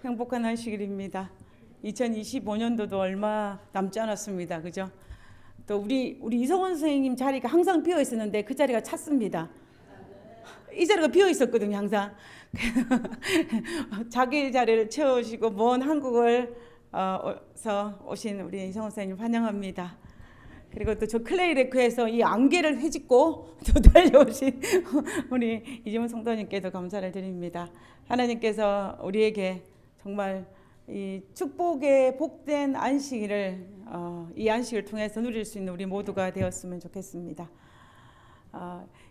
행복한 안식일입니다. 2025년도도 얼마 남지 않았습니다. 그죠? 또 우리 이성원 선생님 자리가 항상 비어 있었는데 그 자리가 찼습니다. 이 자리가 비어 있었거든요, 항상. 자기 자리를 채우시고 먼 한국을 오신 우리 이성원 선생님 환영합니다. 그리고 또 저 클레이레크에서 이 안개를 헤집고 또 달려오신 우리 이지문 성도님께도 감사를 드립니다. 하나님께서 우리에게 정말 이 축복의 복된 안식일을 이 안식을 통해서 누릴 수 있는 우리 모두가 되었으면 좋겠습니다.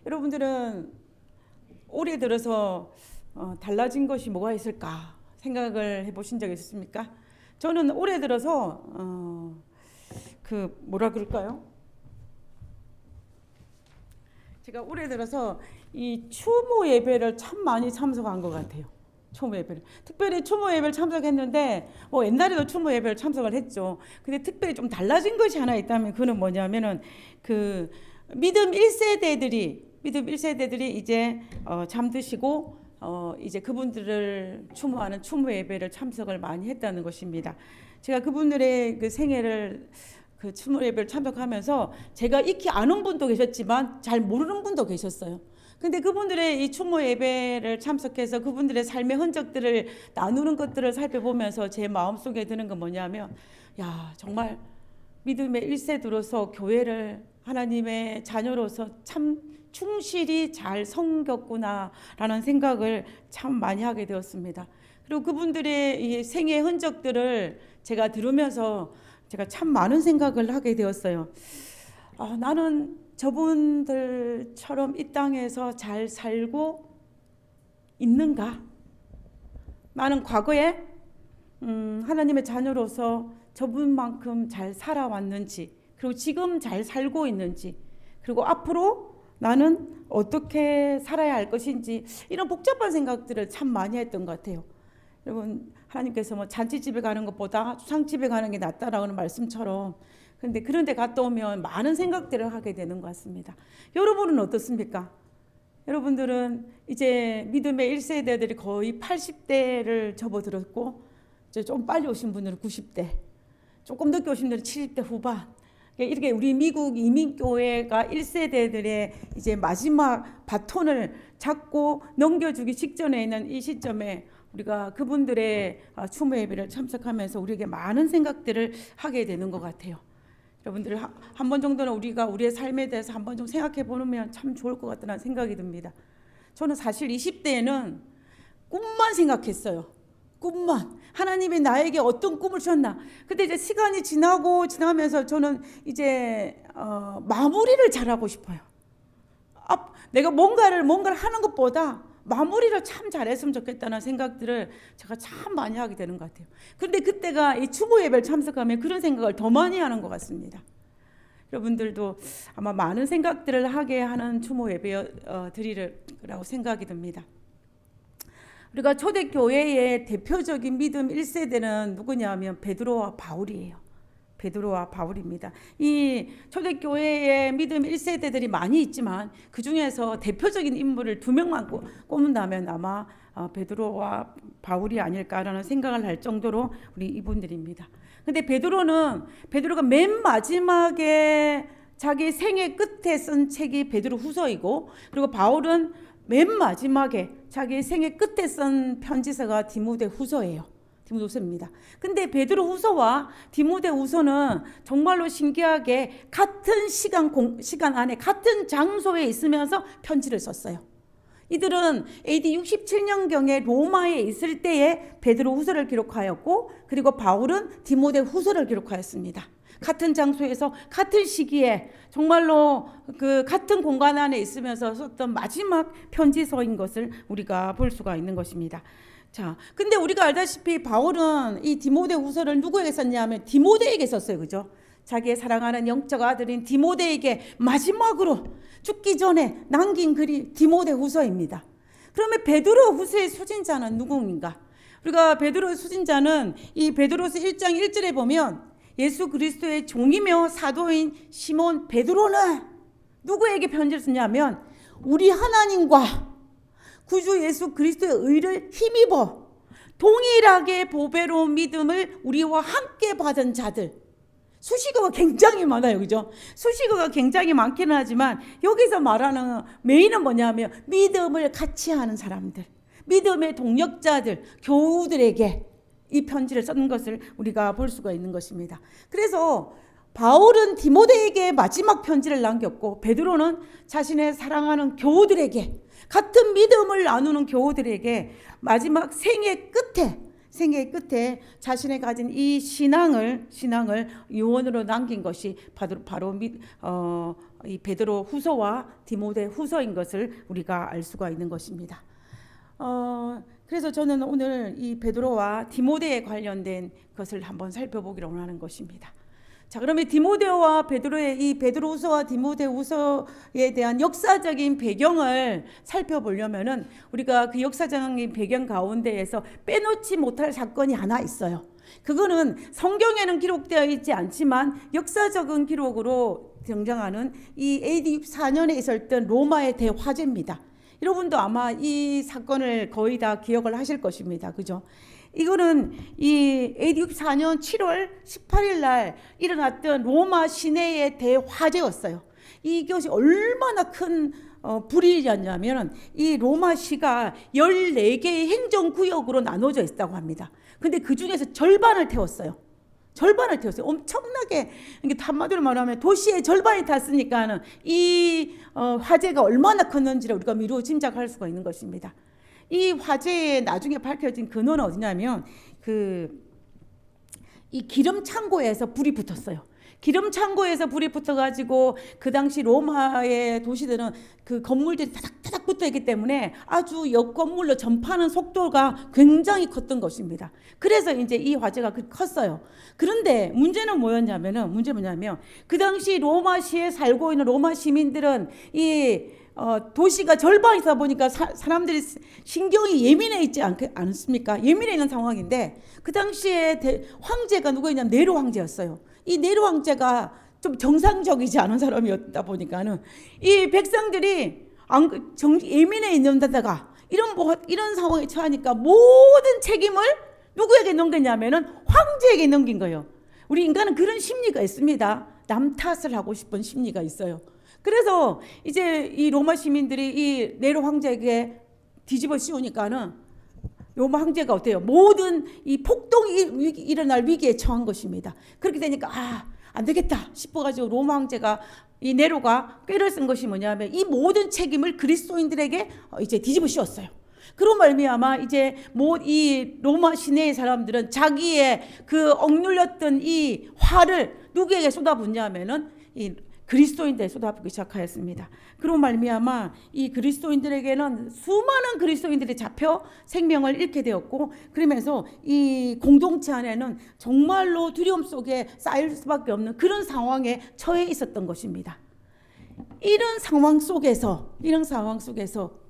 여러분들은 올해 들어서 달라진 것이 뭐가 있을까 생각을 해보신 적 있습니까? 저는 올해 들어서 뭐라 그럴까요? 제가 올해 들어서 이 추모 예배를 참 많이 참석한 것 같아요. 추모 예배를. 특별히 추모 예배를 참석했는데 옛날에도 추모 예배를 참석을 했죠. 근데 특별히 좀 달라진 것이 하나 있다면 그는 뭐냐면은 그 믿음 1세대들이 이제 잠드시고 이제 그분들을 추모하는 추모 예배를 참석을 많이 했다는 것입니다. 제가 그분들의 그 생애를 그 추모 예배를 참석하면서 제가 익히 아는 분도 계셨지만 잘 모르는 분도 계셨어요. 근데 그분들의 이 추모 예배를 참석해서 그분들의 삶의 흔적들을 나누는 것들을 살펴보면서 제 마음속에 드는 건 뭐냐면 정말 믿음의 1세대로서 교회를 하나님의 자녀로서 참 충실히 잘 섬겼구나라는 생각을 참 많이 하게 되었습니다. 그리고 그분들의 이 생애의 흔적들을 제가 들으면서 제가 참 많은 생각을 하게 되었어요. 나는 저분들처럼 이 땅에서 잘 살고 있는가? 나는 과거에 하나님의 자녀로서 저분만큼 잘 살아왔는지, 그리고 지금 잘 살고 있는지, 그리고 앞으로 나는 어떻게 살아야 할 것인지, 이런 복잡한 생각들을 참 많이 했던 것 같아요. 여러분, 하나님께서 잔치집에 가는 것보다 수상집에 가는 게 낫다라는 말씀처럼, 근데 그런 데 갔다 오면 많은 생각들을 하게 되는 것 같습니다. 여러분은 어떻습니까? 여러분들은 이제 믿음의 1세대들이 거의 80대를 접어들었고, 이제 좀 빨리 오신 분들은 90대, 조금 늦게 오신 분들은 70대 후반. 이렇게 우리 미국 이민교회가 1세대들의 이제 마지막 바톤을 잡고 넘겨주기 직전에 있는 이 시점에 우리가 그분들의 추모 예배를 참석하면서 우리에게 많은 생각들을 하게 되는 것 같아요. 여러분들 한 번 정도는 우리가 우리의 삶에 대해서 한 번 좀 생각해 보면 참 좋을 것 같다는 생각이 듭니다. 저는 사실 20대에는 꿈만 생각했어요. 꿈만. 하나님이 나에게 어떤 꿈을 주셨나. 근데 이제 시간이 지나면서 저는 이제 마무리를 잘하고 싶어요. 내가 뭔가를 하는 것보다 마무리를 참 잘했으면 좋겠다는 생각들을 제가 참 많이 하게 되는 것 같아요. 그런데 그때가 이 추모 예배를 참석하면 그런 생각을 더 많이 하는 것 같습니다. 여러분들도 아마 많은 생각들을 하게 하는 추모 예배 드리라고 생각이 듭니다. 우리가 초대교회의 대표적인 믿음 1세대는 누구냐면 베드로와 바울이에요. 베드로와 바울입니다. 이 초대교회의 믿음 1세대들이 많이 있지만 그 중에서 대표적인 인물을 2명만 꼽는다면 아마 베드로와 바울이 아닐까라는 생각을 할 정도로 우리 이분들입니다. 근데 베드로가 맨 마지막에 자기 생애 끝에 쓴 책이 베드로 후서이고, 그리고 바울은 맨 마지막에 자기 생애 끝에 쓴 편지서가 디모데 후서예요. 디모데후서입니다. 근데 베드로 후서와 디모데 후서는 정말로 신기하게 같은 시간 안에 같은 장소에 있으면서 편지를 썼어요. 이들은 AD 67년경에 로마에 있을 때에 베드로 후서를 기록하였고, 그리고 바울은 디모데 후서를 기록하였습니다. 같은 장소에서 같은 시기에 정말로 그 같은 공간 안에 있으면서 썼던 마지막 편지서인 것을 우리가 볼 수가 있는 것입니다. 자, 근데 우리가 알다시피 바울은 이 디모데 후서를 누구에게 썼냐면 디모데에게 썼어요. 그죠? 자기의 사랑하는 영적 아들인 디모데에게 마지막으로 죽기 전에 남긴 글이 디모데 후서입니다. 그러면 베드로 후서의 수진자는 누구인가? 우리가 베드로의 수진자는 이 베드로서 1장 1절에 보면 예수 그리스도의 종이며 사도인 시몬 베드로는 누구에게 편지를 쓰냐면 우리 하나님과 구주 예수 그리스도의 의를 힘입어 동일하게 보배로운 믿음을 우리와 함께 받은 자들. 수식어가 굉장히 많아요. 그죠? 수식어가 굉장히 많기는 하지만 여기서 말하는 메인은 뭐냐면 믿음을 같이 하는 사람들, 믿음의 동력자들, 교우들에게 이 편지를 쓴 것을 우리가 볼 수가 있는 것입니다. 그래서 바울은 디모데에게 마지막 편지를 남겼고 베드로는 자신의 사랑하는 교우들에게, 같은 믿음을 나누는 교우들에게 마지막 생애 끝에 자신의 가진 이 신앙을 유언으로 남긴 것이 바로 이 베드로 후서와 디모데 후서인 것을 우리가 알 수가 있는 것입니다. 그래서 저는 오늘 이 베드로와 디모데에 관련된 것을 한번 살펴보기를 원하는 것입니다. 자, 그러면 디모데와 베드로의 이 베드로후서와 디모데후서에 대한 역사적인 배경을 살펴보려면은 우리가 그 역사적인 배경 가운데에서 빼놓지 못할 사건이 하나 있어요. 그거는 성경에는 기록되어 있지 않지만 역사적인 기록으로 등장하는 이 AD 64년에 있었던 로마의 대화재입니다. 여러분도 아마 이 사건을 거의 다 기억을 하실 것입니다. 그죠? 이거는 이 AD 64년 7월 18일 날 일어났던 로마 시내의 대화재였어요. 이것이 얼마나 큰 불이었냐면 이 로마시가 14개의 행정구역으로 나눠져 있다고 합니다. 근데 그 중에서 절반을 태웠어요. 엄청나게, 한마디로 말하면 도시의 절반이 탔으니까는 이 화재가 얼마나 컸는지를 우리가 미루어 짐작할 수가 있는 것입니다. 이 화재에 나중에 밝혀진 근원은 어디냐면 이 기름 창고에서 불이 붙었어요. 기름 창고에서 불이 붙어가지고 그 당시 로마의 도시들은 그 건물들이 타닥타닥 붙어있기 때문에 아주 옆 건물로 전파하는 속도가 굉장히 컸던 것입니다. 그래서 이제 이 화재가 컸어요. 그런데 문제는 뭐냐면 그 당시 로마시에 살고 있는 로마 시민들은 이 도시가 절반이다 보니까 사람들이 신경이 예민해 있지 않습니까? 예민해 있는 상황인데 그 당시에 황제가 누구였냐면 네로 황제였어요. 이 네로 황제가 좀 정상적이지 않은 사람이었다 보니까는 이 백성들이 예민해 있는 데다가 이런 상황에 처하니까 모든 책임을 누구에게 넘겼냐면은 황제에게 넘긴 거예요. 우리 인간은 그런 심리가 있습니다. 남 탓을 하고 싶은 심리가 있어요. 그래서 이제 이 로마 시민들이 이 네로 황제에게 뒤집어 씌우니까는 로마 황제가 어때요? 모든 이 폭동이 일어날 위기에 처한 것입니다. 그렇게 되니까 안 되겠다 싶어가지고 로마 황제가 이 네로가 꾀를 쓴 것이 뭐냐면 이 모든 책임을 그리스도인들에게 이제 뒤집어 씌웠어요. 그런 말미암아 이제 이 로마 시내의 사람들은 자기의 그 억눌렸던 이 화를 누구에게 쏟아붓냐면은 이 그리스도인들에 쏟아붓기 시작하였습니다. 그런 말미암아 이 그리스도인들에게는 수많은 그리스도인들이 잡혀 생명을 잃게 되었고, 그러면서 이 공동체 안에는 정말로 두려움 속에 쌓일 수밖에 없는 그런 상황에 처해 있었던 것입니다. 이런 상황 속에서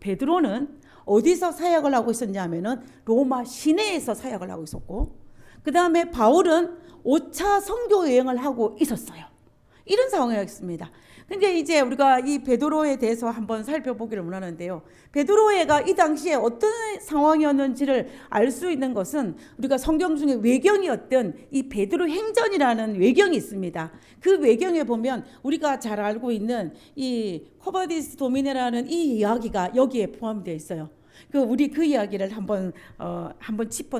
베드로는 어디서 사역을 하고 있었냐면은 로마 시내에서 사역을 하고 있었고, 그 다음에 바울은 5차 선교 여행을 하고 있었어요. 이런 상황이었습니다. 근데 이제 우리가 이 베드로에 대해서 한번 살펴보기를 원하는데요. 베드로가 이 당시에 어떤 상황이었는지를 알 수 있는 것은 우리가 성경 중에 외경이었던 이 베드로 행전이라는 외경이 있습니다. 그 외경에 보면 우리가 잘 알고 있는 이 코바디스 도미네라는 이 이야기가 여기에 포함되어 있어요. 우리 그 이야기를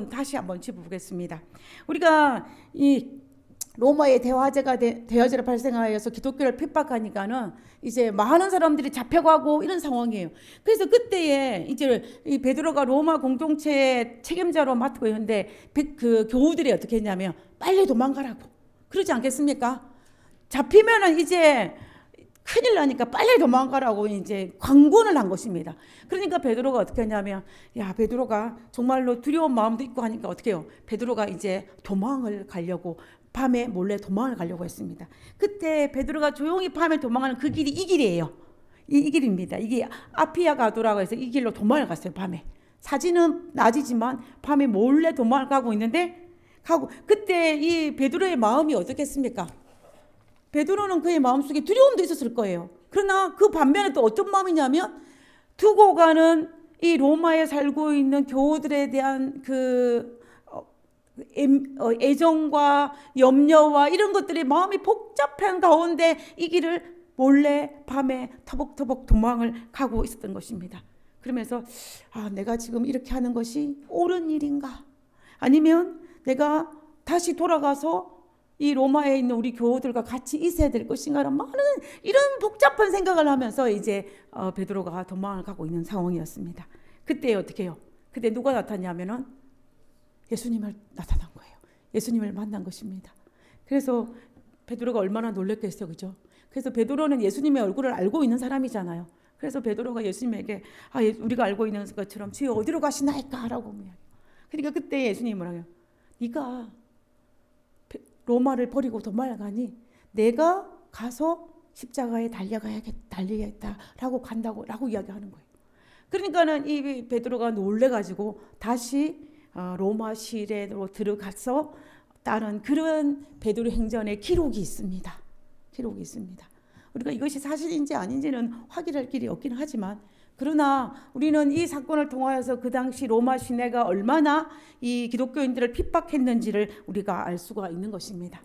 다시 한번 짚어보겠습니다. 우리가 이 로마의 대화재가 발생하여서 기독교를 핍박하니까는 이제 많은 사람들이 잡혀가고 이런 상황이에요. 그래서 그때에 이제 이 베드로가 로마 공동체의 책임자로 맡고 있는데 그 교우들이 어떻게 했냐면 빨리 도망가라고 그러지 않겠습니까? 잡히면은 이제 큰일 나니까 빨리 도망가라고 이제 광고를 한 것입니다. 그러니까 베드로가 어떻게 했냐면 베드로가 정말로 두려운 마음도 있고 하니까 어떻게 해요? 베드로가 이제 도망을 가려고 밤에 몰래 도망을 가려고 했습니다. 그때 베드로가 조용히 밤에 도망하는 그 길이 이 길이에요. 이 길입니다. 이게 아피아 가도라고 해서 이 길로 도망을 갔어요. 밤에. 사진은 낮이지만 밤에 몰래 도망을 가고 있는데 그때 이 베드로의 마음이 어떻겠습니까? 베드로는 그의 마음속에 두려움도 있었을 거예요. 그러나 그 반면에 또 어떤 마음이냐면 두고 가는 이 로마에 살고 있는 교우들에 대한 그 애정과 염려와 이런 것들이 마음이 복잡한 가운데 이 길을 몰래 밤에 터벅터벅 도망을 가고 있었던 것입니다. 그러면서 내가 지금 이렇게 하는 것이 옳은 일인가? 아니면 내가 다시 돌아가서 이 로마에 있는 우리 교우들과 같이 있어야 될 것인가? 많은 이런 복잡한 생각을 하면서 이제 베드로가 도망을 가고 있는 상황이었습니다. 그때 어떻게 해요? 그때 누가 나타났냐면은 예수님을 나타난 거예요. 예수님을 만난 것입니다. 그래서 베드로가 얼마나 놀랐겠어요, 그죠? 그래서 베드로는 예수님의 얼굴을 알고 있는 사람이잖아요. 그래서 베드로가 예수님에게 우리가 알고 있는 것처럼 주여 어디로 가시나이까? 라고 그러니까 그때 예수님이 뭐라고요? 네가 로마를 버리고 도망가니 내가 가서 십자가에 달리겠다라고 간다고 라고 이야기하는 거예요. 그러니까는 이 베드로가 놀래가지고 다시 로마 시내로 들어가서 따른 그런 베드로 행전의 기록이 있습니다. 우리가 이것이 사실인지 아닌지는 확인할 길이 없긴 하지만, 그러나 우리는 이 사건을 통하여서 그 당시 로마 시내가 얼마나 이 기독교인들을 핍박했는지를 우리가 알 수가 있는 것입니다.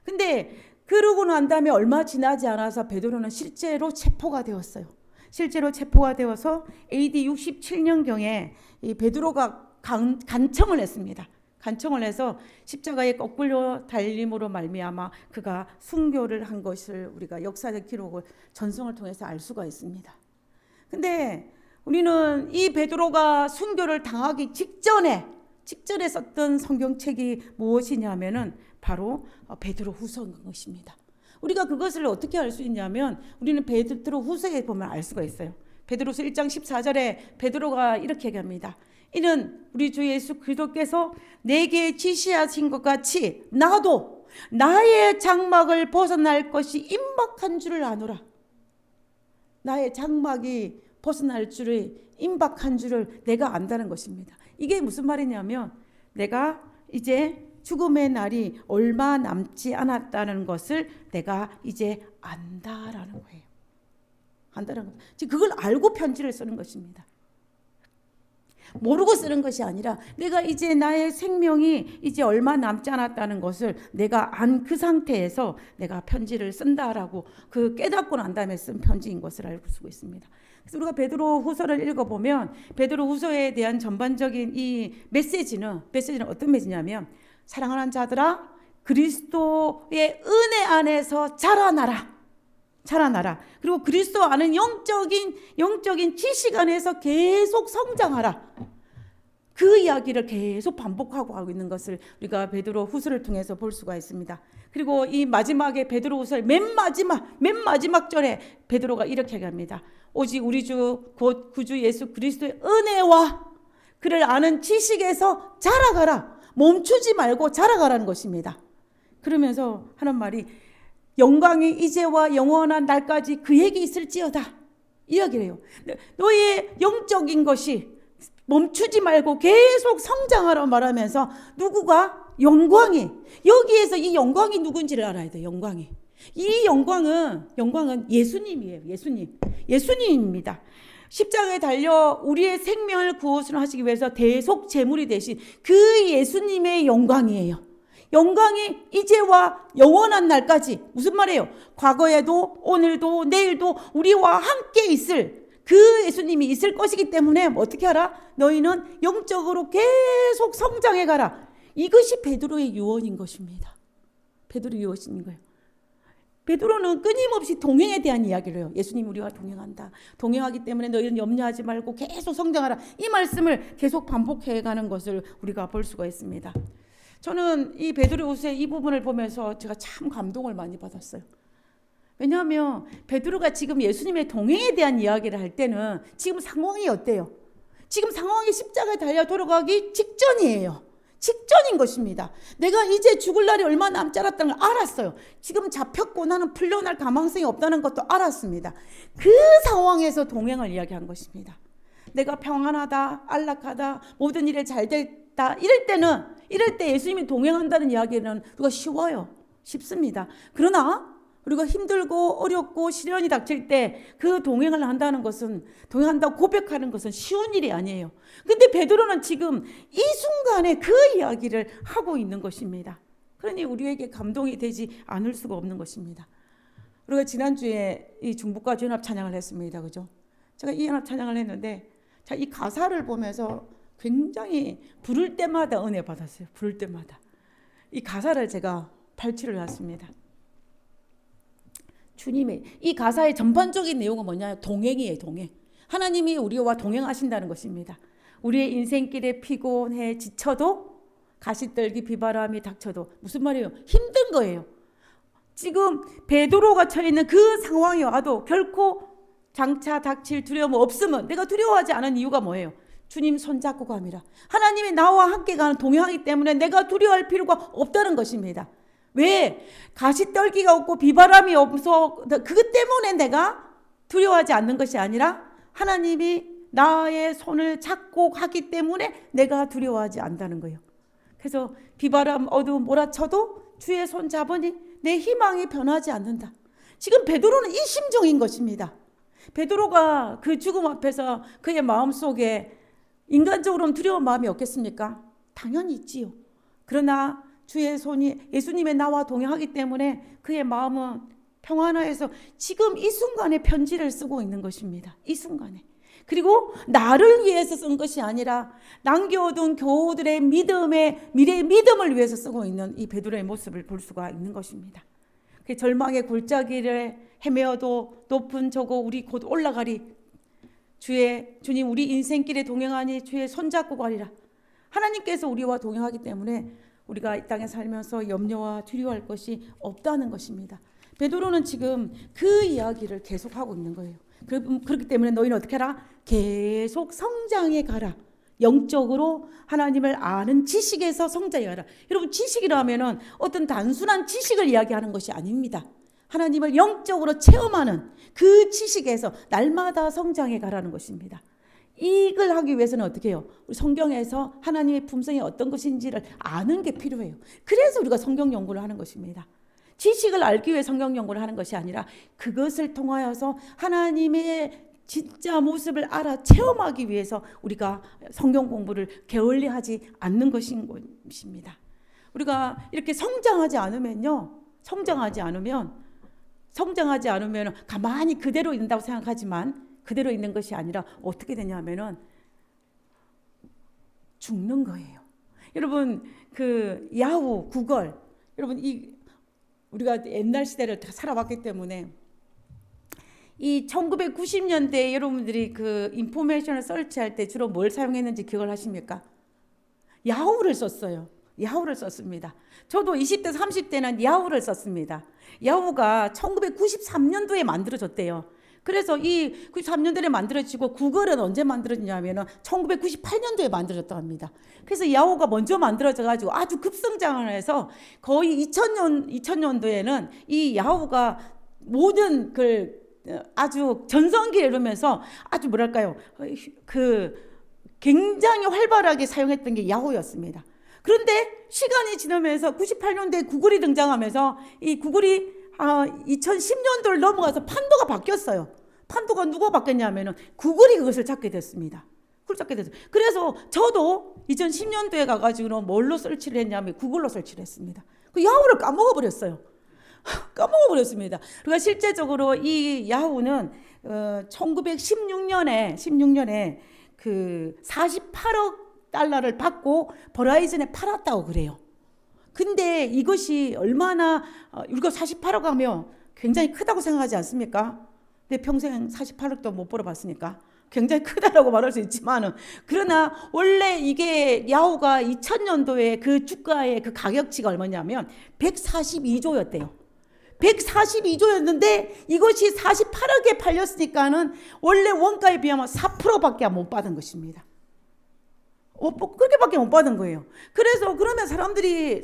근데 그러고 난 다음에 얼마 지나지 않아서 베드로는 실제로 체포가 되었어요. 실제로 체포가 되어서 AD 67년경에 이 베드로가 간청을 했습니다. 간청을 해서 십자가에 거꾸로 달림으로 말미암아 그가 순교를 한 것을 우리가 역사적 기록을 전성을 통해서 알 수가 있습니다. 근데 우리는 이 베드로가 순교를 당하기 직전에 썼던 성경책이 무엇이냐면은 바로 베드로 후서인 것입니다. 우리가 그것을 어떻게 알 수 있냐면 우리는 베드로 후서에 보면 알 수가 있어요. 베드로서 1장 14절에 베드로가 이렇게 얘기합니다. 이는 우리 주 예수 그리스도께서 내게 지시하신 것 같이 나도 나의 장막을 벗어날 것이 임박한 줄을 아노라. 나의 장막이 벗어날 줄을 임박한 줄을 내가 안다는 것입니다. 이게 무슨 말이냐면 내가 이제 죽음의 날이 얼마 남지 않았다는 것을 내가 이제 안다라는 거예요. 안다라는 것. 지금 그걸 알고 편지를 쓰는 것입니다. 모르고 쓰는 것이 아니라 내가 이제 나의 생명이 이제 얼마 남지 않았다는 것을 내가 안 그 상태에서 내가 편지를 쓴다라고 그 깨닫고 난 다음에 쓴 편지인 것을 알고 쓰고 있습니다. 그래서 우리가 베드로 후서를 읽어보면 베드로 후서에 대한 전반적인 이 메시지는 어떤 메시지냐면 사랑하는 자들아 그리스도의 은혜 안에서 자라나라. 그리고 그리스도 아는 영적인 지식 안에서 계속 성장하라. 그 이야기를 계속 반복하고 하고 있는 것을 우리가 베드로 후서를 통해서 볼 수가 있습니다. 그리고 이 마지막에 베드로 후서의 맨 마지막 절에 베드로가 이렇게 얘기합니다. 오직 우리 주 곧 구주 예수 그리스도의 은혜와 그를 아는 지식에서 자라가라. 멈추지 말고 자라가라는 것입니다. 그러면서 하는 말이 영광이 이제와 영원한 날까지 그에게 있을지어다. 이야기를 해요. 너의 영적인 것이 멈추지 말고 계속 성장하라 말하면서 누구가? 영광이. 여기에서 이 영광이 누군지를 알아야 돼요. 영광이. 이 영광은 예수님이에요. 예수님입니다. 십자가에 달려 우리의 생명을 구원을 하시기 위해서 대속 제물이 되신 그 예수님의 영광이에요. 영광이 이제와 영원한 날까지. 무슨 말이에요? 과거에도 오늘도 내일도 우리와 함께 있을 그 예수님이 있을 것이기 때문에 어떻게 하라? 너희는 영적으로 계속 성장해 가라. 이것이 베드로의 유언인 것입니다. 베드로의 유언인 거예요. 베드로는 끊임없이 동행에 대한 이야기를 해요. 예수님 우리와 동행한다. 동행하기 때문에 너희는 염려하지 말고 계속 성장하라. 이 말씀을 계속 반복해 가는 것을 우리가 볼 수가 있습니다. 저는 이 베드로후서의 이 부분을 보면서 제가 참 감동을 많이 받았어요. 왜냐하면 베드로가 지금 예수님의 동행에 대한 이야기를 할 때는 지금 상황이 어때요? 지금 상황이 십자가에 달려 돌아가기 직전이에요. 직전인 것입니다. 내가 이제 죽을 날이 얼마 남지 않았다는 걸 알았어요. 지금 잡혔고 나는 풀려날 가망성이 없다는 것도 알았습니다. 그 상황에서 동행을 이야기한 것입니다. 내가 평안하다, 안락하다, 모든 일에 잘 됐다 이럴 때 예수님이 동행한다는 이야기는 우리가 쉽습니다. 그러나 우리가 힘들고 어렵고 시련이 닥칠 때 그 동행을 한다는 것은, 동행한다고 고백하는 것은 쉬운 일이 아니에요. 근데 베드로는 지금 이 순간에 그 이야기를 하고 있는 것입니다. 그러니 우리에게 감동이 되지 않을 수가 없는 것입니다. 우리가 지난주에 이 중보과 연합 찬양을 했습니다. 그죠? 제가 이 연합 찬양을 했는데, 자, 이 가사를 보면서 굉장히 부를 때마다 은혜 받았어요. 부를 때마다. 이 가사를 제가 발췌를 했습니다. 주님의 이 가사의 전반적인 내용은 뭐냐? 동행이에요. 동행. 하나님이 우리와 동행하신다는 것입니다. 우리의 인생길에 피곤해 지쳐도, 가시떨기 비바람이 닥쳐도, 무슨 말이에요? 힘든 거예요. 지금 베드로가 처해 있는 그 상황이 와도 결코 장차 닥칠 두려움 없으면, 내가 두려워하지 않은 이유가 뭐예요? 주님 손잡고 감이라. 하나님이 나와 함께 가는, 동행하기 때문에 내가 두려워할 필요가 없다는 것입니다. 왜? 가시떨기가 없고 비바람이 없어, 그것 때문에 내가 두려워하지 않는 것이 아니라 하나님이 나의 손을 잡고 하기 때문에 내가 두려워하지 않는다는 거예요. 그래서 비바람 어두움 몰아쳐도 주의 손 잡으니 내 희망이 변하지 않는다. 지금 베드로는 이 심정인 것입니다. 베드로가 그 죽음 앞에서 그의 마음속에 인간적으로는 두려운 마음이 없겠습니까? 당연히 있지요. 그러나 주의 손이 예수님의 나와 동행하기 때문에 그의 마음은 평안해서 지금 이 순간에 편지를 쓰고 있는 것입니다. 이 순간에. 그리고 나를 위해서 쓴 것이 아니라 남겨둔 교우들의 믿음의, 미래의 믿음을 위해서 쓰고 있는 이 베드로의 모습을 볼 수가 있는 것입니다. 그 절망의 골짜기를 헤매어도 높은 저고 우리 곧 올라가리. 주님 우리 인생길에 동행하니 주의 손잡고 가리라. 하나님께서 우리와 동행하기 때문에 우리가 이 땅에 살면서 염려와 두려워할 것이 없다는 것입니다. 베드로는 지금 그 이야기를 계속하고 있는 거예요. 그렇기 때문에 너희는 어떻게 하라? 계속 성장해 가라. 영적으로 하나님을 아는 지식에서 성장해 가라. 여러분, 지식이라면 어떤 단순한 지식을 이야기하는 것이 아닙니다. 하나님을 영적으로 체험하는 그 지식에서 날마다 성장해 가라는 것입니다. 이걸 하기 위해서는 어떻게 해요? 우리 성경에서 하나님의 품성이 어떤 것인지를 아는 게 필요해요. 그래서 우리가 성경 연구를 하는 것입니다. 지식을 알기 위해 성경 연구를 하는 것이 아니라 그것을 통하여서 하나님의 진짜 모습을 알아 체험하기 위해서 우리가 성경 공부를 게을리하지 않는 것입니다. 우리가 이렇게 성장하지 않으면 가만히 그대로 있는다고 생각하지만 그대로 있는 것이 아니라 어떻게 되냐면은 죽는 거예요. 여러분, 그 야후, 구걸, 여러분 우리가 옛날 시대를 다 살아왔기 때문에 이 1990년대에 여러분들이 그 인포메이션을 서치할 때 주로 뭘 사용했는지 기억을 하십니까? 야후를 썼어요. 야후를 썼습니다. 저도 20대, 30대는 야후를 썼습니다. 야후가 1993년도에 만들어졌대요. 그래서 이 93년도에 만들어지고 구글은 언제 만들어지냐면 1998년도에 만들어졌다고 합니다. 그래서 야후가 먼저 만들어져가지고 아주 급성장을 해서 거의 2000년도에는 이 야후가 모든 아주 전성기를 이루면서 아주 뭐랄까요, 굉장히 활발하게 사용했던 게 야후였습니다. 그런데 시간이 지나면서 98년도에 구글이 등장하면서 이 구글이 2010년도를 넘어가서 판도가 바뀌었어요. 판도가 누가 바뀌었냐면은 구글이 그것을 찾게 됐습니다. 그걸 찾게 됐어요. 그래서 저도 2010년도에 가가지고 뭘로 설치를 했냐면 구글로 설치를 했습니다. 그 야후를 까먹어버렸어요. 까먹어버렸습니다. 그러니까 실제적으로 이 야후는 1916년에 그 48억 달러를 받고 버라이즌에 팔았다고 그래요. 근데 이것이 얼마나 우리가 48억 하면 굉장히 크다고 생각하지 않습니까? 내 평생 48억도 못 벌어봤으니까 굉장히 크다라고 말할 수 있지만은, 그러나 원래 이게 야후가 2000년도에 그 주가의 그 가격치가 얼마냐면 142조였대요. 142조였는데 이것이 48억에 팔렸으니까는 원래 원가에 비하면 4%밖에 못 받은 것입니다. 그렇게밖에 못 받은 거예요. 그래서 그러면 사람들이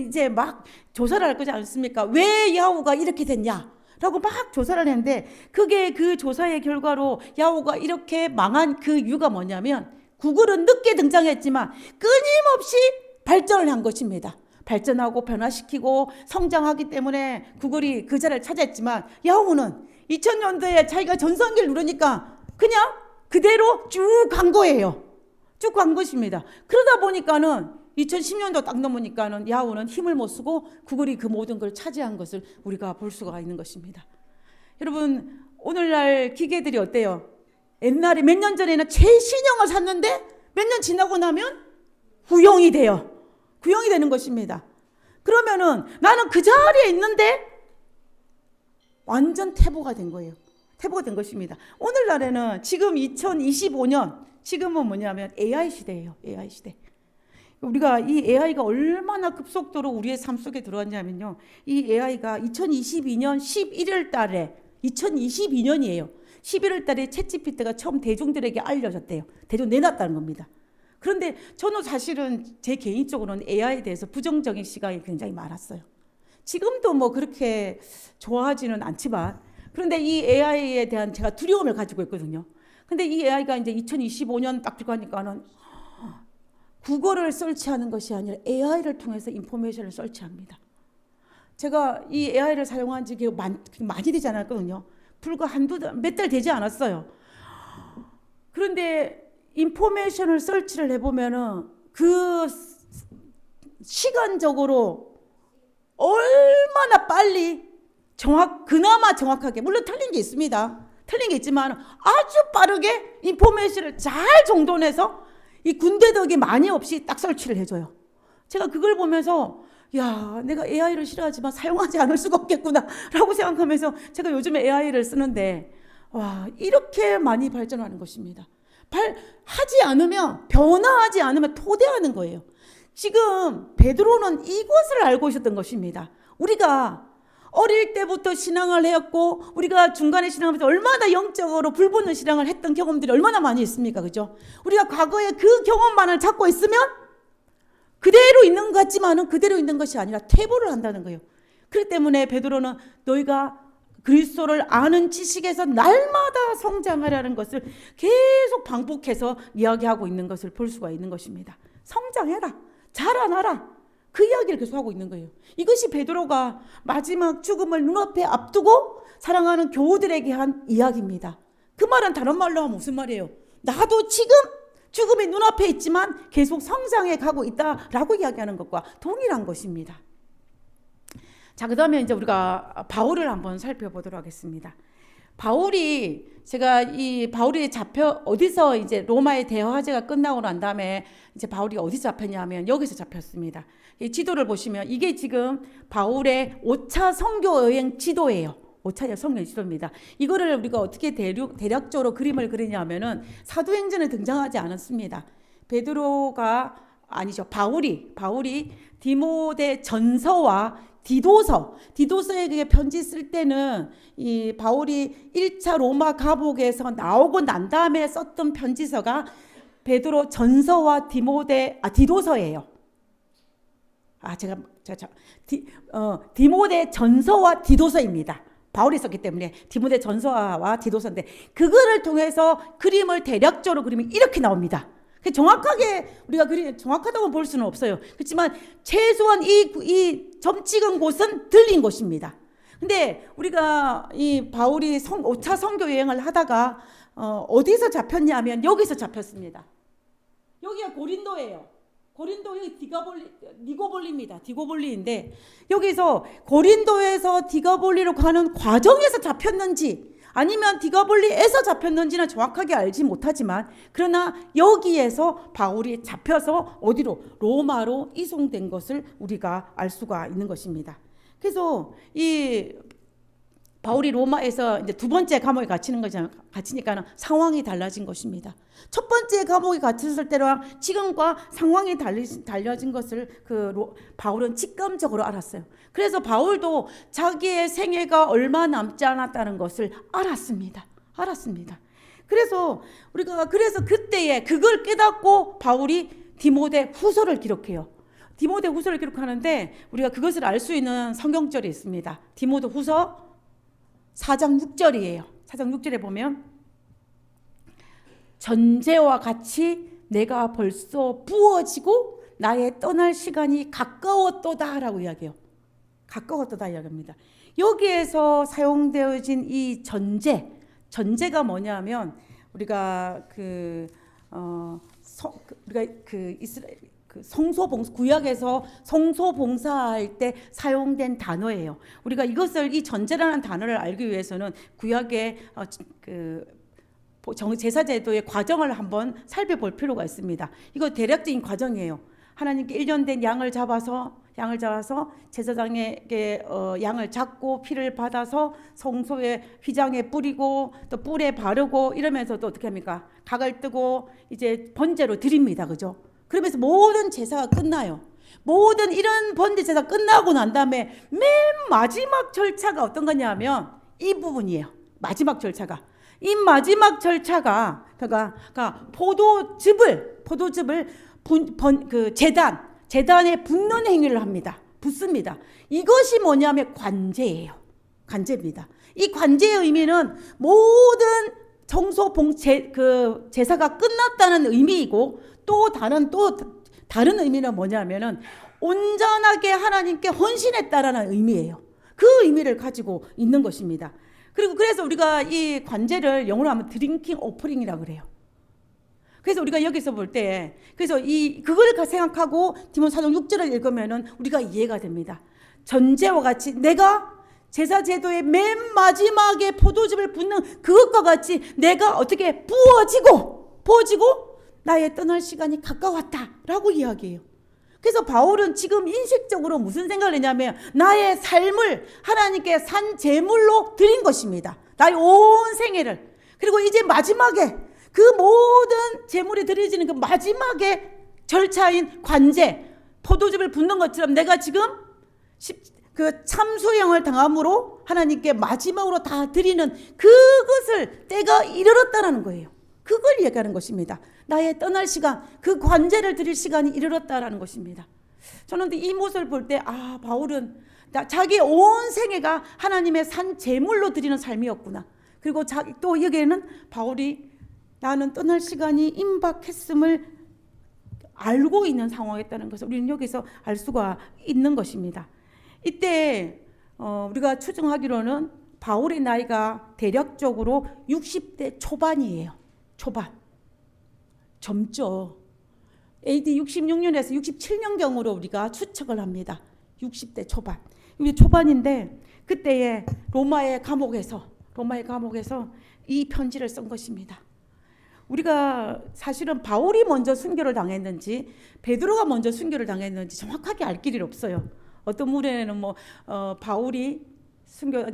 이제 막 조사를 할 거지 않습니까? 왜 야후가 이렇게 됐냐라고 막 조사를 했는데, 그게 그 조사의 결과로 야후가 이렇게 망한 그 이유가 뭐냐면, 구글은 늦게 등장했지만 끊임없이 발전을 한 것입니다. 발전하고 변화시키고 성장하기 때문에 구글이 그 자리를 차지했지만 야후는 2000년도에 자기가 전성기를 누르니까 그냥 그대로 쭉 간 거예요. 쭉 간 것입니다. 그러다 보니까는 2010년도 딱 넘으니까는 야후는 힘을 못 쓰고 구글이 그 모든 걸 차지한 것을 우리가 볼 수가 있는 것입니다. 여러분, 오늘날 기계들이 어때요? 옛날에 몇 년 전에는 최신형을 샀는데 몇 년 지나고 나면 구형이 돼요. 구형이 되는 것입니다. 그러면은 나는 그 자리에 있는데 완전 퇴보가 된 거예요. 퇴보가 된 것입니다. 오늘날에는 지금 2025년, 지금은 뭐냐면 AI 시대예요. AI 시대. 우리가 이 AI가 얼마나 급속도로 우리의 삶 속에 들어왔냐면요. 이 AI가 2022년 11월 달에 2022년이에요. 11월 달에 챗GPT가 처음 대중들에게 알려졌대요. 대중 내놨다는 겁니다. 그런데 저는 사실은 제 개인적으로는 AI에 대해서 부정적인 시각이 굉장히 많았어요. 지금도 뭐 그렇게 좋아하지는 않지만 그런데 이 AI에 대한 제가 두려움을 가지고 있거든요. 근데 이 AI가 이제 2025년 딱 들어가니까는 국어를 설치하는 것이 아니라 AI를 통해서 인포메이션을 설치합니다. 제가 이 AI를 사용한 지 많이 되지 않았거든요. 불과 몇 달 되지 않았어요. 그런데 인포메이션을 설치를 해보면은 그 시간적으로 얼마나 빨리 그나마 정확하게, 물론 틀린 게 있습니다. 틀린 게 있지만 아주 빠르게 인포메이션을 잘 정돈해서 이 군더더기 많이 없이 딱 설치를 해줘요. 제가 그걸 보면서 야, 내가 AI를 싫어하지만 사용하지 않을 수가 없겠구나 라고 생각하면서 제가 요즘에 AI를 쓰는데 와, 이렇게 많이 발전하는 것입니다. 하지 않으면, 변화하지 않으면 토대하는 거예요. 지금 베드로는 이것을 알고 있었던 것입니다. 우리가 어릴 때부터 신앙을 해왔고 우리가 중간에 신앙하면서 얼마나 영적으로 불붙는 신앙을 했던 경험들이 얼마나 많이 있습니까? 그죠? 우리가 과거에 그 경험만을 찾고 있으면 그대로 있는 것 같지만은 그대로 있는 것이 아니라 퇴보를 한다는 거예요. 그렇기 때문에 베드로는 너희가 그리스도를 아는 지식에서 날마다 성장하라는 것을 계속 반복해서 이야기하고 있는 것을 볼 수가 있는 것입니다. 성장해라. 자라나라. 그 이야기를 계속하고 있는 거예요. 이것이 베드로가 마지막 죽음을 눈앞에 앞두고 사랑하는 교우들에게 한 이야기입니다. 그 말은 다른 말로 하면 무슨 말이에요? 나도 지금 죽음이 눈앞에 있지만 계속 성장해 가고 있다라고 이야기하는 것과 동일한 것입니다. 자, 그 다음에 이제 우리가 바울을 한번 살펴보도록 하겠습니다. 바울이 어디서 이제 로마의 대화제가 끝나고 난 다음에 이제 바울이 어디서 잡혔냐면 여기서 잡혔습니다. 이 지도를 보시면 이게 지금 바울의 5차 선교 여행 지도예요. 5차 선교 지도입니다. 이거를 우리가 어떻게 대략적으로 그림을 그리냐면은 사도행전에 등장하지 않았습니다. 바울이 디모데 전서와 디도서에게 편지 쓸 때는 이 바울이 1차 로마 가복에서 나오고 난 다음에 썼던 편지서가 베드로 전서와 디도서예요. 디모데 전서와 디도서입니다. 바울이 썼기 때문에 디모데 전서와 디도서인데 그거를 통해서 그림을 대략적으로 그리면 이렇게 나옵니다. 정확하게 우리가 정확하다고 볼 수는 없어요. 그렇지만 최소한 이 점 찍은 곳은 들린 곳입니다. 근데 우리가 이 바울이 5차 선교 여행을 하다가 어디서 잡혔냐면 여기서 잡혔습니다. 여기가 고린도예요. 고린도 여기 디고볼리입니다. 디고볼리인데 여기서 고린도에서 디고볼리로 가는 과정에서 잡혔는지 아니면 디고볼리에서 잡혔는지는 정확하게 알지 못하지만 그러나 여기에서 바울이 잡혀서 어디로? 로마로 이송된 것을 우리가 알 수가 있는 것입니다. 그래서 이 바울이 로마에서 이제 두 번째 감옥에 갇히니까 상황이 달라진 것입니다. 첫 번째 감옥에 갇혔을 때랑 지금과 상황이 달라진 것을 바울은 직감적으로 알았어요. 그래서 바울도 자기의 생애가 얼마 남지 않았다는 것을 알았습니다. 그래서 그때에 그걸 깨닫고 바울이 디모데 후서를 기록해요. 디모데 후서를 기록하는데 우리가 그것을 알 수 있는 성경절이 있습니다. 디모데 후서 4장 6절이에요. 4장 6절에 보면 전제와 같이 내가 벌써 부어지고 나의 떠날 시간이 가까웠도다라고 이야기해요. 가까웠도다 이야기합니다. 여기에서 사용되어진 이 전제가 뭐냐면 우리가 이스라엘 성소봉사 구약에서 성소봉사할 때 사용된 단어예요. 우리가 이 전제라는 단어를 알기 위해서는 구약의 제사제도의 과정을 한번 살펴볼 필요가 있습니다. 이거 대략적인 과정이에요. 하나님께 일년된 양을 잡아서 제사장에게 양을 잡고 피를 받아서 성소의 휘장에 뿌리고 또 뿔에 바르고 이러면서 또 어떻게 합니까? 각을 뜨고 이제 번제로 드립니다. 그죠? 그러면서 모든 제사가 끝나요. 모든 이런 번제 제사 끝나고 난 다음에 맨 마지막 절차가 어떤 거냐면 이 부분이에요. 마지막 절차가. 이 마지막 절차가 그러니까 포도즙을 재단에 붓는 행위를 합니다. 붓습니다. 이것이 뭐냐면 관제예요. 관제입니다. 이 관제의 의미는 모든 제사가 끝났다는 의미이고 또 다른 의미는 뭐냐면은 온전하게 하나님께 헌신했다라는 의미예요. 그 의미를 가지고 있는 것입니다. 그래서 우리가 이 관제를 영어로 하면 드링킹 오퍼링이라고 그래요. 그래서 우리가 여기서 볼 때 그래서 그걸 생각하고 디모데서 4장 6절을 읽으면은 우리가 이해가 됩니다. 전제와 같이 내가 제사 제도의 맨 마지막에 포도즙을 붓는 그것과 같이 내가 어떻게 부어지고 나의 떠날 시간이 가까웠다라고 이야기해요. 그래서 바울은 지금 인식적으로 무슨 생각을 했냐면 나의 삶을 하나님께 산 제물로 드린 것입니다. 나의 온 생애를. 그리고 이제 마지막에 그 모든 제물이 드려지는 그 마지막에 절차인 관제, 포도즙을 붓는 것처럼 내가 지금 그 참수형을 당함으로 하나님께 마지막으로 다 드리는 그것을 때가 이르렀다는 거예요. 그걸 얘기하는 것입니다. 나의 떠날 시간, 그 관제를 드릴 시간이 이르렀다라는 것입니다. 저는 이 모습을 볼 때 바울은 자기 온 생애가 하나님의 산 제물로 드리는 삶이었구나. 그리고 또 여기에는 바울이 나는 떠날 시간이 임박했음을 알고 있는 상황이었다는 것을 우리는 여기서 알 수가 있는 것입니다. 이때 우리가 추정하기로는 바울의 나이가 대략적으로 60대 초반이에요. 초반. 젊죠. AD 66년에서 67년경으로 우리가 추측을 합니다. 60대 초반. 이게 초반인데 그때에 로마의 감옥에서 이 편지를 쓴 것입니다. 우리가 사실은 바울이 먼저 순교를 당했는지 베드로가 먼저 순교를 당했는지 정확하게 알 길이 없어요. 어떤 문에는 바울이 순교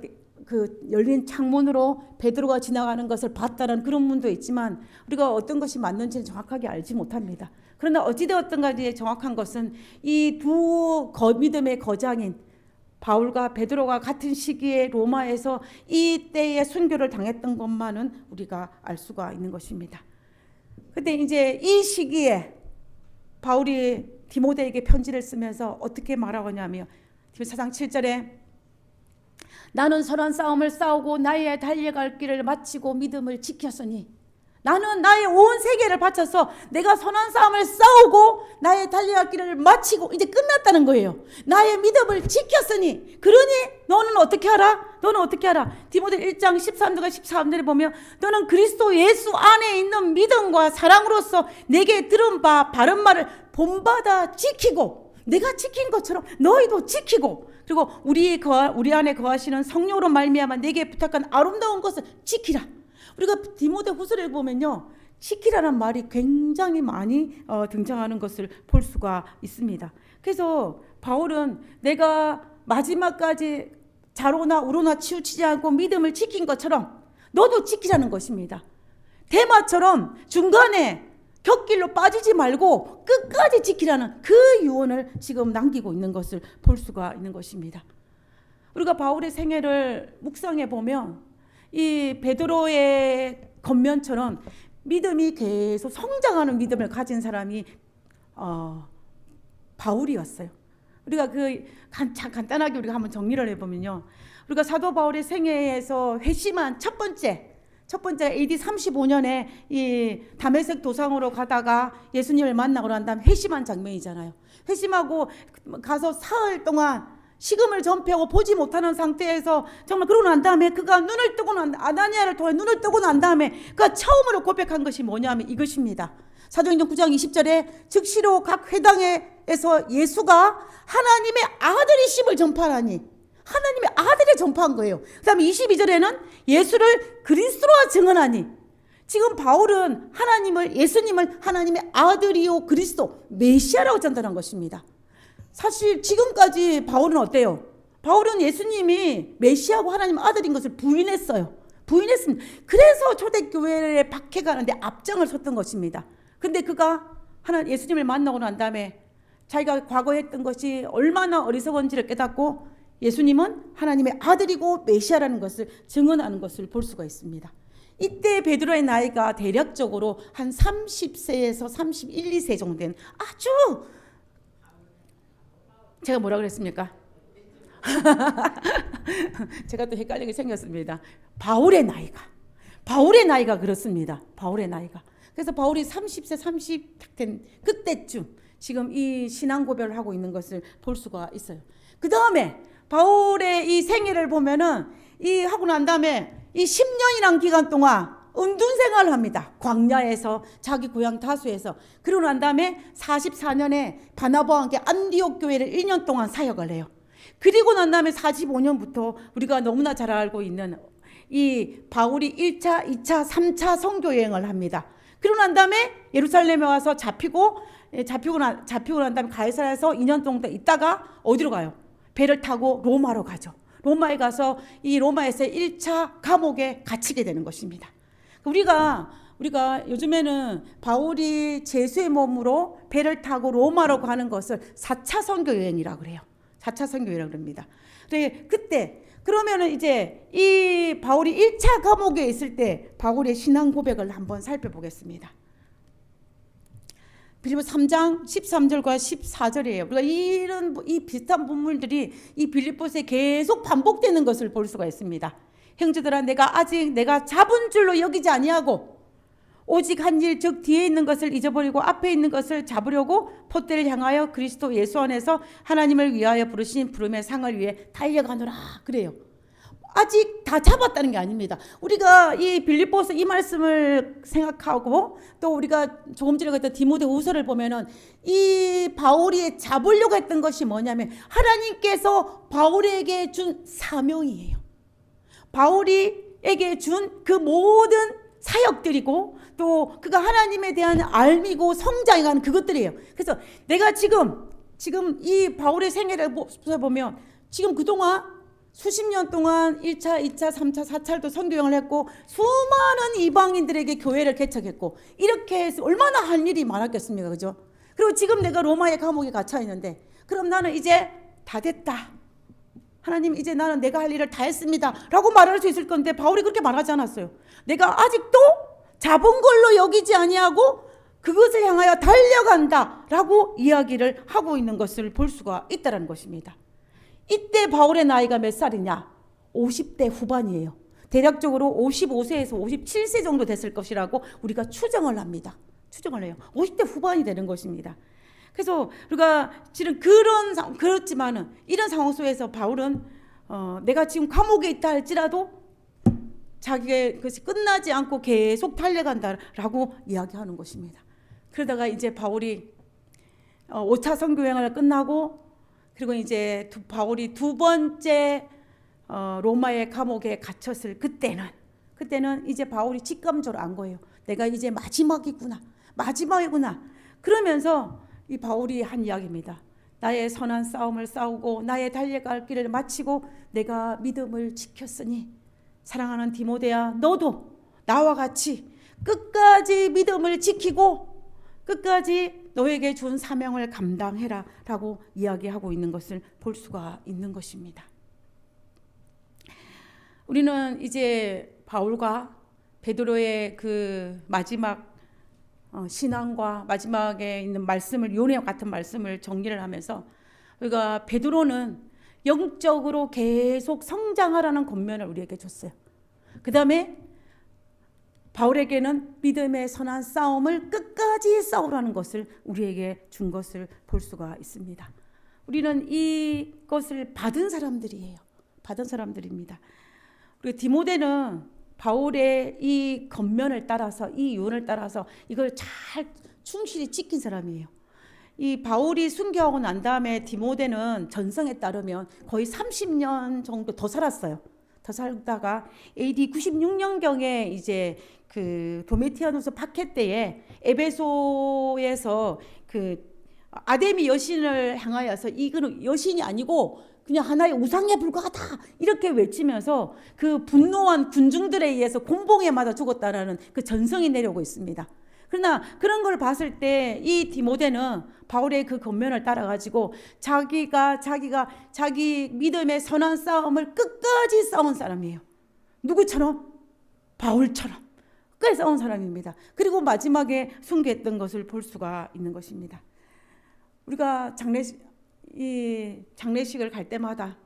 열린 창문으로 베드로가 지나가는 것을 봤다는 그런 문도 있지만 우리가 어떤 것이 맞는지는 정확하게 알지 못합니다. 그러나 어찌되었든 간에 정확한 것은 이 두 믿음의 거장인 바울과 베드로가 같은 시기에 로마에서 이때에 순교를 당했던 것만은 우리가 알 수가 있는 것입니다. 근데 이제 이 시기에 바울이 디모데에게 편지를 쓰면서 어떻게 말하고 하냐면 디모데 4장 7절에 나는 선한 싸움을 싸우고 나의 달려갈 길을 마치고 믿음을 지켰으니 나는 나의 온 세계를 바쳐서 내가 선한 싸움을 싸우고 나의 달려갈 길을 마치고 이제 끝났다는 거예요. 나의 믿음을 지켰으니 그러니 너는 어떻게 하라? 디모데 1장 13절과 14절에 보면 너는 그리스도 예수 안에 있는 믿음과 사랑으로서 내게 들은 바른 말을 본받아 지키고 내가 지킨 것처럼 너희도 지키고 그리고 우리 안에 거하시는 성령으로 말미암아 내게 부탁한 아름다운 것을 지키라. 우리가 디모데 후서를 보면요, 지키라는 말이 굉장히 많이 등장하는 것을 볼 수가 있습니다. 그래서 바울은 내가 마지막까지 좌로나 우로나 치우치지 않고 믿음을 지킨 것처럼 너도 지키라는 것입니다. 대마처럼 중간에 곁길로 빠지지 말고 끝까지 지키라는 그 유언을 지금 남기고 있는 것을 볼 수가 있는 것입니다. 우리가 바울의 생애를 묵상해 보면 이 베드로의 겉면처럼 믿음이 계속 성장하는 믿음을 가진 사람이 바울이었어요. 우리가 간단하게 우리가 한번 정리를 해보면요, 우리가 사도 바울의 생애에서 회심한 첫 번째 첫 번째 AD 35년에 이 다메섹 도상으로 가다가 예수님을 만나고 난 다음에 회심한 장면이잖아요. 회심하고 가서 사흘 동안 식음을 전폐하고 보지 못하는 상태에서 정말 그러고 난 다음에 그가 눈을 뜨고 아나니아를 통해 눈을 뜨고 난 다음에 그가 처음으로 고백한 것이 뭐냐면 이것입니다. 사도행전 9장 20절에 즉시로 각 회당에서 예수가 하나님의 아들이심을 전파하니 하나님의 아들을 전파한 거예요. 그 다음에 22절에는 예수를 그리스도라 증언하니 지금 바울은 예수님을 하나님의 아들이요 그리스도 메시아라고 전달한 것입니다. 사실 지금까지 바울은 어때요? 바울은 예수님이 메시아고 하나님 아들인 것을 부인했어요. 부인했습니다. 그래서 초대교회에 박해가는데 앞장을 섰던 것입니다. 근데 그가 예수님을 만나고 난 다음에 자기가 과거에 했던 것이 얼마나 어리석은지를 깨닫고 예수님은 하나님의 아들이고 메시아라는 것을 증언하는 것을 볼 수가 있습니다. 이때 베드로의 나이가 대략적으로 한 30세에서 31, 2세 정도 된 아주 제가 뭐라 그랬습니까? 제가 또 헷갈리게 생겼습니다. 바울의 나이가 그렇습니다. 바울의 나이가. 그래서 바울이 30세 30 된 그때쯤 지금 이 신앙 고백을 하고 있는 것을 볼 수가 있어요. 그 다음에 바울의 이 생애를 보면은 하고 난 다음에 이 10년이란 기간 동안 은둔 생활을 합니다. 광야에서 자기 고향 다수에서. 그러고 난 다음에 44년에 바나바와 함께 안디옥 교회를 1년 동안 사역을 해요. 그리고 난 다음에 45년부터 우리가 너무나 잘 알고 있는 이 바울이 1차, 2차, 3차 선교 여행을 합니다. 그러고 난 다음에 예루살렘에 와서 잡히고 난 다음에 가이사랴에서 2년 정도 있다가 어디로 가요? 배를 타고 로마로 가죠. 로마에 가서 이 로마에서 1차 감옥에 갇히게 되는 것입니다. 우리가 요즘에는 바울이 제수의 몸으로 배를 타고 로마로 가는 것을 4차 선교 여행이라고 그래요. 4차 선교 여행이라고 합니다. 그때 그러면은 이제 이 바울이 1차 감옥에 있을 때 바울의 신앙 고백을 한번 살펴보겠습니다. 빌립보서 3장 13절과 14절이에요. 우리가 이 비슷한 본문들이 이 빌립보서에 계속 반복되는 것을 볼 수가 있습니다. 형제들아 내가 잡은 줄로 여기지 아니하고 오직 한 일 즉 뒤에 있는 것을 잊어버리고 앞에 있는 것을 잡으려고 폿대를 향하여 그리스도 예수 안에서 하나님을 위하여 부르신 부름의 상을 위해 달려가노라 그래요. 아직 다 잡았다는 게 아닙니다. 우리가 이 빌립보서 이 말씀을 생각하고 또 우리가 조금 전에 했던 디모데후서를 보면은 이 바울이 잡으려고 했던 것이 뭐냐면 하나님께서 바울에게 준 사명이에요. 바울이에게 준 그 모든 사역들이고 또 그가 하나님에 대한 알미고 성장해가는 그것들이에요. 그래서 내가 지금 이 바울의 생애를 보면 지금 그동안 수십 년 동안 1차, 2차, 3차, 4차도 선교행을 했고 수많은 이방인들에게 교회를 개척했고 이렇게 해서 얼마나 할 일이 많았겠습니까? 그죠? 그리고 지금 내가 로마의 감옥에 갇혀 있는데 그럼 나는 이제 다 됐다. 하나님 이제 나는 내가 할 일을 다 했습니다. 라고 말할 수 있을 건데 바울이 그렇게 말하지 않았어요. 내가 아직도 잡은 걸로 여기지 아니하고 그것을 향하여 달려간다. 라고 이야기를 하고 있는 것을 볼 수가 있다는 것입니다. 이때 바울의 나이가 몇 살이냐? 50대 후반이에요. 대략적으로 55세에서 57세 정도 됐을 것이라고 우리가 추정을 합니다. 추정을 해요. 50대 후반이 되는 것입니다. 그래서 우리가 지금 그렇지만은 이런 상황 속에서 바울은 내가 지금 감옥에 있다 할지라도 자기의 것이 끝나지 않고 계속 달려간다라고 이야기하는 것입니다. 그러다가 이제 바울이 5차 선교행을 끝나고 그리고 이제 바울이 두 번째 로마의 감옥에 갇혔을 그때는 이제 바울이 직감적으로 안 거예요. 내가 이제 마지막이구나. 그러면서 이 바울이 한 이야기입니다. 나의 선한 싸움을 싸우고 나의 달려갈 길을 마치고 내가 믿음을 지켰으니 사랑하는 디모데야 너도 나와 같이 끝까지 믿음을 지키고 끝까지 너에게 준 사명을 감당해라 라고 이야기하고 있는 것을 볼 수가 있는 것입니다. 우리는 이제 바울과 베드로의 그 마지막 신앙과 마지막에 있는 말씀을 요한과 같은 말씀을 정리를 하면서 우리가 베드로는 영적으로 계속 성장하라는 권면을 우리에게 줬어요. 그 다음에 바울에게는 믿음의 선한 싸움을 끝까지 싸우라는 것을 우리에게 준 것을 볼 수가 있습니다. 우리는 이것을 받은 사람들이에요. 받은 사람들입니다. 그리고 디모데는 바울의 이 겉면을 따라서, 이 유언을 따라서 이걸 잘 충실히 지킨 사람이에요. 이 바울이 순교하고 난 다음에 디모데는 전성에 따르면 거의 30년 정도 더 살았어요. 더 살다가 AD 96년경에 이제 그 도메티아누스 파케 때에 에베소에서 그 아데미 여신을 향하여서 이거는 여신이 아니고 그냥 하나의 우상에 불과하다 이렇게 외치면서 그 분노한 군중들에 의해서 곤봉에 맞아 죽었다라는 그 전성이 내려오고 있습니다. 그러나 그런 걸 봤을 때 이 디모데는 바울의 그 겉면을 따라가지고 자기가 자기 믿음의 선한 싸움을 끝까지 싸운 사람이에요. 누구처럼? 바울처럼 끝까지 싸운 사람입니다. 그리고 마지막에 순교했던 것을 볼 수가 있는 것입니다. 우리가 장례식을 갈 때마다,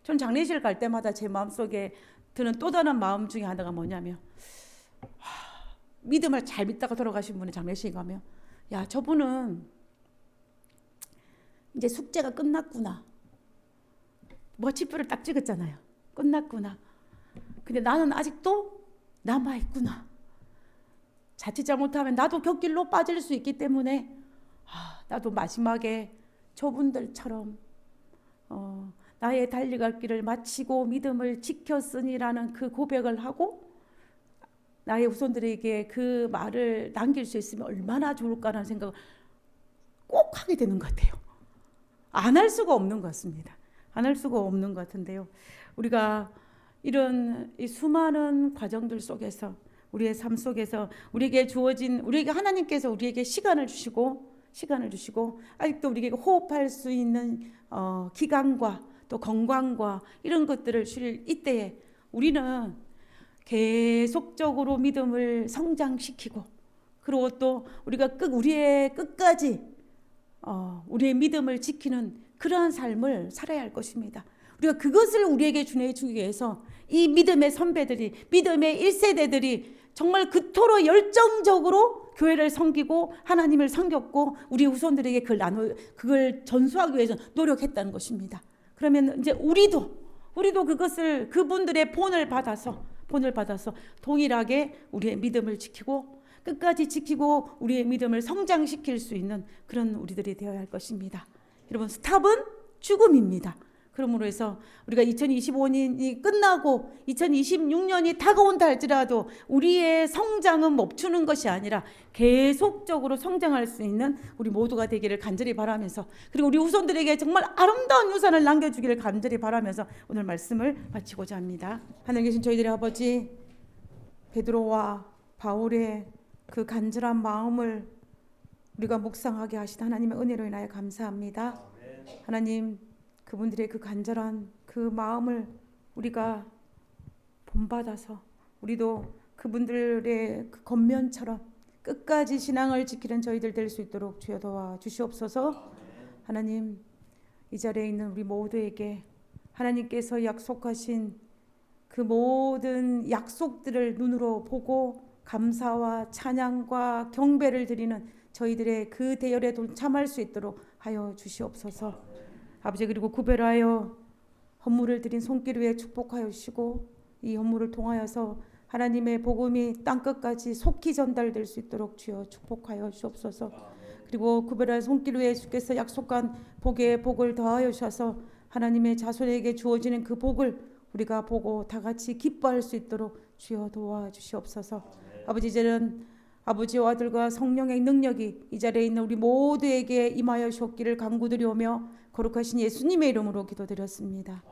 전 장례식을 갈 때마다 제 마음속에 드는 또 다른 마음 중에 하나가 뭐냐면, 믿음을 잘 믿다가 돌아가신 분의 장례식에 가면, 야, 저분은 이제 숙제가 끝났구나. 머치표를 딱 찍었잖아요. 끝났구나. 근데 나는 아직도 남아있구나. 자칫 잘못하면 나도 곁길로 빠질 수 있기 때문에 나도 마지막에 저분들처럼 나의 달려갈 길을 마치고 믿음을 지켰으니라는 그 고백을 하고 나의 후손들에게 그 말을 남길 수 있으면 얼마나 좋을까라는 생각을 꼭 하게 되는 것 같아요. 안 할 수가 없는 것 같습니다. 안 할 수가 없는 것 같은데요. 우리가 이런 이 수많은 과정들 속에서 우리의 삶 속에서 우리에게 주어진, 우리에게 하나님께서 우리에게 시간을 주시고 아직도 우리에게 호흡할 수 있는 기간과 또 건강과 이런 것들을 주실 이때에 우리는 계속적으로 믿음을 성장시키고, 그리고 또 우리가 우리의 끝까지 우리의 믿음을 지키는 그러한 삶을 살아야 할 것입니다. 우리가 그것을 우리에게 주기 위해서 이 믿음의 선배들이, 믿음의 1세대들이 정말 그토록 열정적으로 교회를 섬기고 하나님을 섬겼고 우리 후손들에게 그걸 전수하기 위해서 노력했다는 것입니다. 그러면 이제 우리도 그것을, 그분들의 본을 받아서 동일하게 우리의 믿음을 지키고 끝까지 지키고 우리의 믿음을 성장시킬 수 있는 그런 우리들이 되어야 할 것입니다. 여러분, 스탑은 죽음입니다. 그러므로 해서 우리가 2025년이 끝나고 2026년이 다가온다 할지라도 우리의 성장은 멈추는 것이 아니라 계속적으로 성장할 수 있는 우리 모두가 되기를 간절히 바라면서, 그리고 우리 후손들에게 정말 아름다운 유산을 남겨주기를 간절히 바라면서 오늘 말씀을 마치고자 합니다. 하늘에 계신 저희들의 아버지, 베드로와 바울의 그 간절한 마음을 우리가 묵상하게 하신 하나님의 은혜로 인하여 감사합니다. 하나님, 그분들의 그 간절한 그 마음을 우리가 본받아서 우리도 그분들의 그 겉면처럼 끝까지 신앙을 지키는 저희들 될 수 있도록 주여 도와 주시옵소서. 하나님, 이 자리에 있는 우리 모두에게 하나님께서 약속하신 그 모든 약속들을 눈으로 보고 감사와 찬양과 경배를 드리는 저희들의 그 대열에 동참할 수 있도록 하여 주시옵소서. 아버지, 그리고 구별하여 헌물을 드린 손길 위에 축복하여 주시고 이 헌물을 통하여서 하나님의 복음이 땅끝까지 속히 전달될 수 있도록 주여 축복하여 주옵소서. 그리고 구별하여 손길 위에 주께서 약속한 복에 복을 더하여 주셔서 하나님의 자손에게 주어지는 그 복을 우리가 보고 다 같이 기뻐할 수 있도록 주여 도와주시옵소서. 아버지, 이제는 아버지와 아들과 성령의 능력이 이 자리에 있는 우리 모두에게 임하여 주옵기를 간구드리오며 거룩하신 예수님의 이름으로 기도드렸습니다.